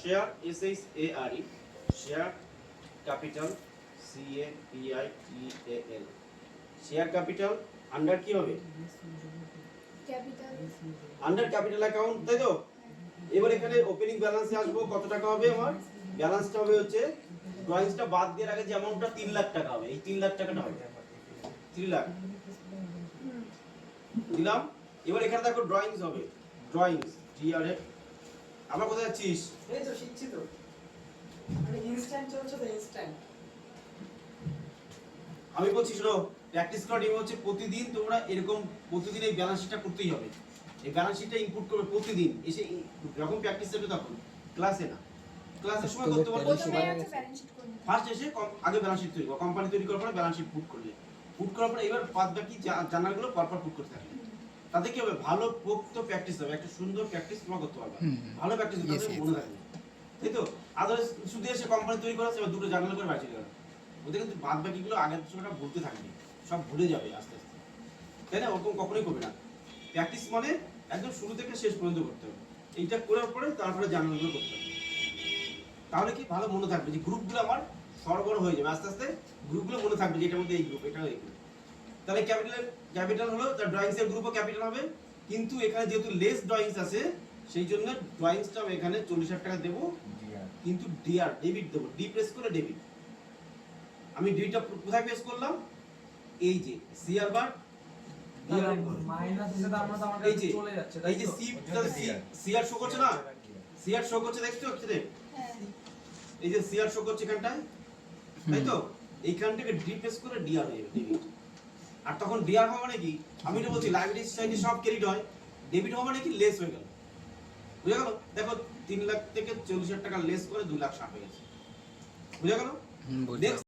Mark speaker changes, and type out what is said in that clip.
Speaker 1: Share SHARE share capital CAPITAL share capital under কি হবে
Speaker 2: capital
Speaker 1: under capital account, তাই তো? এবার এখানে ওপেনিং ব্যালেন্সে আসবো। কত টাকা হবে আমার ব্যালেন্সটা? হবে হচ্ছে ড্রয়িংসটা বাদ দিয়ে আগে যে অ্যামাউন্টটা 3 লাখ টাকা হবে, এই 3 লাখ টাকাটা হবে 3 লাখ দিলাম। এবার এখানে দেখো ড্রয়িংস হবে, ড্রয়িংস DRF। আমরা কোথায় যাচ্ছিস?
Speaker 3: এই তো শিখছি তো, মানে ইনস্ট্যান্ট চলছে তো, ইনস্ট্যান্ট।
Speaker 1: আমি বলছি শোনো, প্র্যাকটিস করার নিয়ম হচ্ছে প্রতিদিন তোমরা এরকম প্রতিদিন এই ব্যালেন্স শিটটা করতেই হবে। এই ব্যালেন্স শিটটা ইনপুট করবে প্রতিদিন এসে, যখন প্র্যাকটিস করবে তখন, ক্লাসে না। ক্লাসের সময় করতে পারবে,
Speaker 2: প্রথমে হচ্ছে ব্যালেন্স শিট করে নিতে
Speaker 1: ফার্স্ট এসে আগে ব্যালেন্স শিট তৈরি করো, কোম্পানি তৈরি করার পরে ব্যালেন্স শিট পুট করলে, পুট করার পরে এবার বাদ বাকি জার্নালগুলো পরপর পুট করতে থাকবে। তাতে কি হবে, ভালো পোক্ত প্র্যাকটিস হবে, একটা সুন্দর প্র্যাকটিস তোমরা করতে পারবে। ভালো প্র্যাকটিস করতে হবে, মনে থাকবে, তাই তো? আদারওয়াইজ শুধু এসে কোম্পানি তৈরি করা এবার দুটো জার্নাল করে বাইরে চলে গেল, ওদের কিন্তু বাদ বাকিগুলো আগের সময়টা ভুলতে থাকবে, সব ভুলে যাবে আস্তে আস্তে, তাই না? ওরকম কখনোই করবে না। প্র্যাকটিস মানে একদম শুরু থেকে শেষ পর্যন্ত করতে হবে। এইটা করার পরে তারপরে জার্নালগুলো করতে হবে, তাহলে কি ভালো মনে থাকবে যে গ্রুপগুলো আমার সরবরাহ হয়ে যাবে, আস্তে আস্তে গ্রুপগুলো মনে থাকবে যে এটার মধ্যে এই গ্রুপ, এটাও এই গ্রুপ। তাহলে ক্যাপিটাল হলো তার ড্রয়িংস এর গ্রুপও ক্যাপিটাল হবে, কিন্তু এখানে যেহেতু লেস ড্রয়িংস আছে সেই জন্য ড্রয়িংসটা এখানে 40,000 টাকা দেবো, কিন্তু ডেবিট দেবো, ডি প্রেস করে ডেবিট। আমি ডিটা কোথায় প্রেস করলাম? এই যে সিআর বার
Speaker 3: মাইনাস হিসেবে আমরা তো আমার
Speaker 1: এই
Speaker 3: কাছে
Speaker 1: যে
Speaker 3: চলে যাচ্ছে,
Speaker 1: এই যে সিআর শো করছে না, সিআর শো করছে, দেখছো এখানে?
Speaker 2: হ্যাঁ
Speaker 1: এই যে সিআর শো করছে এখানটায়, তাই তো? এইখান থেকে ডি প্রেস করে ডিআর হয়ে যাবে, ডেবিট। আর তখন ডিআর হওয়া মানে কি, আমি তো বলছি লাইব্রেরি সাইডে সব ক্রেডিট হয়, ডেবিট হওয়া মানে কি লেস হয়ে গেল, বুঝা গেল? দেখো 3 লাখ থেকে 40,000 টাকা লেস করে 2,60,000 হয়ে গেছে, বুঝা গেল?